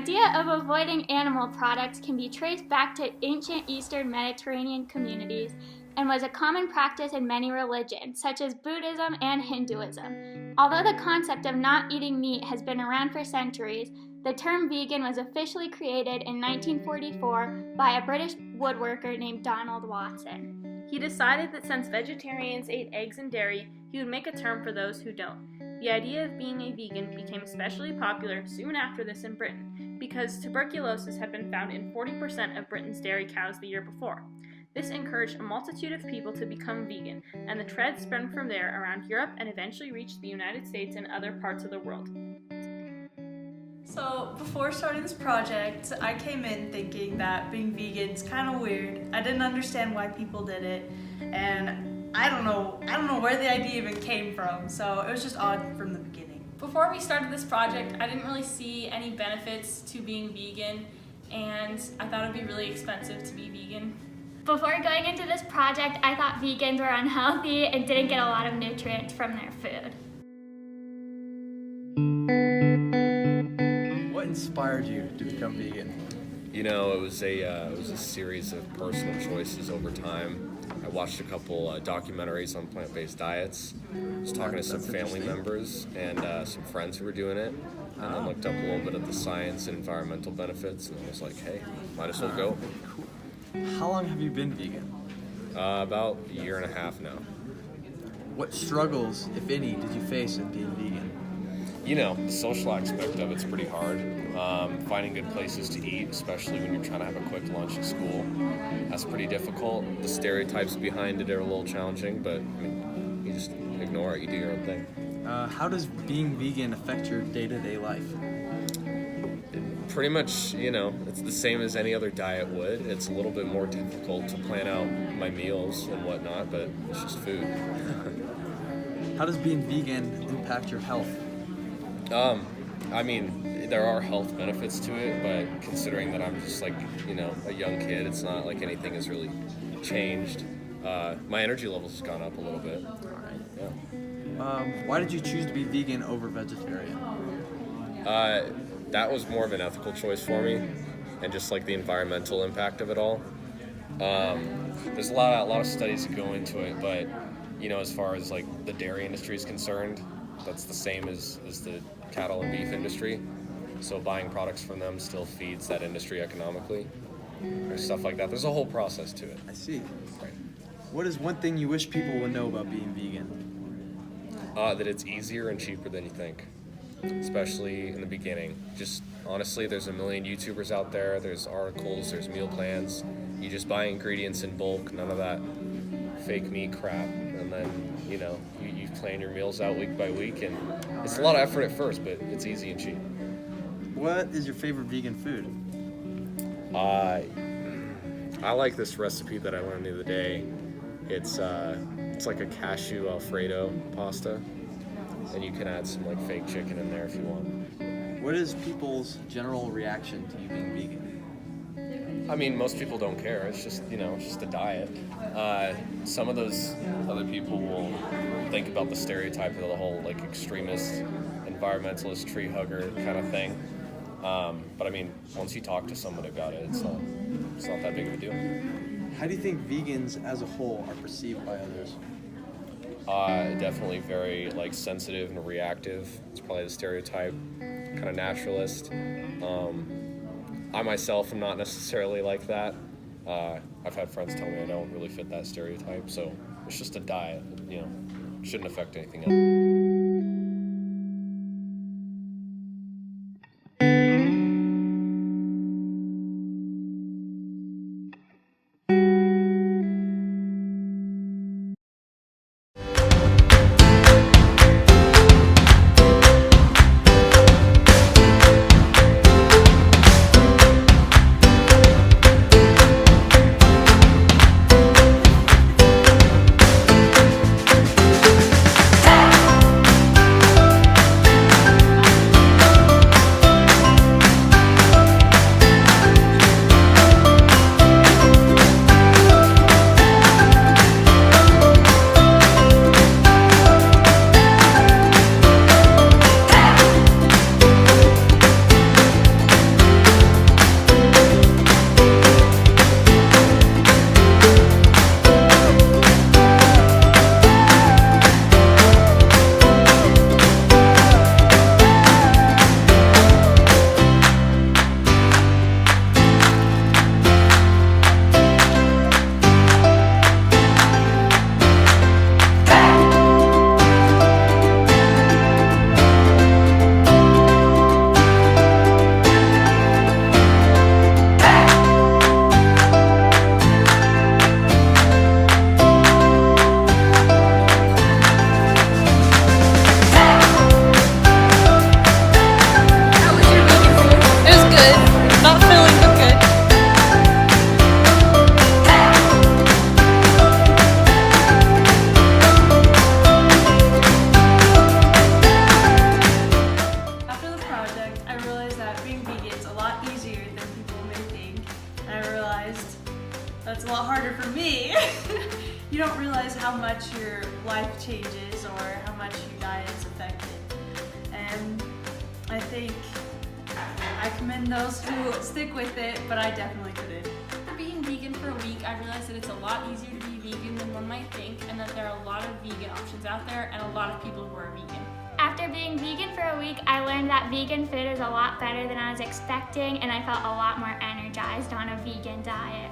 idea of avoiding animal products can be traced back to ancient Eastern Mediterranean communities and was a common practice in many religions, such as Buddhism and Hinduism. Although the concept of not eating meat has been around for centuries, the term vegan was officially created in 1944 by a British woodworker named Donald Watson. He decided that since vegetarians ate eggs and dairy, he would make a term for those who don't. The idea of being a vegan became especially popular soon after this in Britain, because tuberculosis had been found in 40% of Britain's dairy cows the year before. This encouraged a multitude of people to become vegan, and the trend spread from there around Europe and eventually reached the United States and other parts of the world. So before starting this project, I came in thinking that being vegan is kind of weird. I didn't understand why people did it, and I don't know where the idea even came from, so it was just odd from the beginning. Before we started this project, I didn't really see any benefits to being vegan, and I thought it would be really expensive to be vegan. Before going into this project, I thought vegans were unhealthy and didn't get a lot of nutrients from their food. What inspired you to become vegan? You know, it was a series of personal choices over time. I watched a couple documentaries on plant-based diets. I was talking to some family members and some friends who were doing it, and I looked up a little bit of the science and environmental benefits, and I was like, hey, might as well go. Cool. How long have you been vegan? About a year and a half now. What struggles, if any, did you face in being vegan? You know, the social aspect of it's pretty hard. Finding good places to eat, especially when you're trying to have a quick lunch at school, that's pretty difficult. The stereotypes behind it are a little challenging, but I mean, you just ignore it, you do your own thing. How does being vegan affect your day-to-day life? Pretty much, you know, it's the same as any other diet would. It's a little bit more difficult to plan out my meals and whatnot, but it's just food. How does being vegan impact your health? I mean, there are health benefits to it, but considering that I'm just like, you know, a young kid, it's not like anything has really changed. My energy levels has gone up a little bit. All right. Yeah. Why did you choose to be vegan over vegetarian? That was more of an ethical choice for me, and just like the environmental impact of it all. There's a lot of studies that go into it, but you know, as far as like the dairy industry is concerned, that's the same as the cattle and beef industry. So buying products from them still feeds that industry economically, or stuff like that. There's a whole process to it. I see. Right. What is one thing you wish people would know about being vegan? That it's easier and cheaper than you think, especially in the beginning. Just honestly, there's a million YouTubers out there, there's articles, there's meal plans. You just buy ingredients in bulk, none of that fake meat crap, and then, you know, you plan your meals out week by week, and it's a lot of effort at first, but it's easy and cheap. What is your favorite vegan food? I like this recipe that I learned the other day. It's like a cashew Alfredo pasta, and you can add some like fake chicken in there if you want. What is people's general reaction to you being vegan? I mean, most people don't care. It's just, you know, it's just a diet. Some of those other people will think about the stereotype of the whole like extremist, environmentalist, tree hugger kind of thing. But I mean, once you talk to someone about it, it's not that big of a deal. How do you think vegans as a whole are perceived by others? Definitely very like sensitive and reactive. It's probably the stereotype, kind of naturalist. I myself am not necessarily like that. I've had friends tell me I don't really fit that stereotype, so it's just a diet, you know, shouldn't affect anything else. me, you don't realize how much your life changes or how much your diet is affected. And I think I commend those who stick with it, but I definitely couldn't. After being vegan for a week, I realized that it's a lot easier to be vegan than one might think, and that there are a lot of vegan options out there and a lot of people who are vegan. After being vegan for a week, I learned that vegan food is a lot better than I was expecting, and I felt a lot more energized on a vegan diet.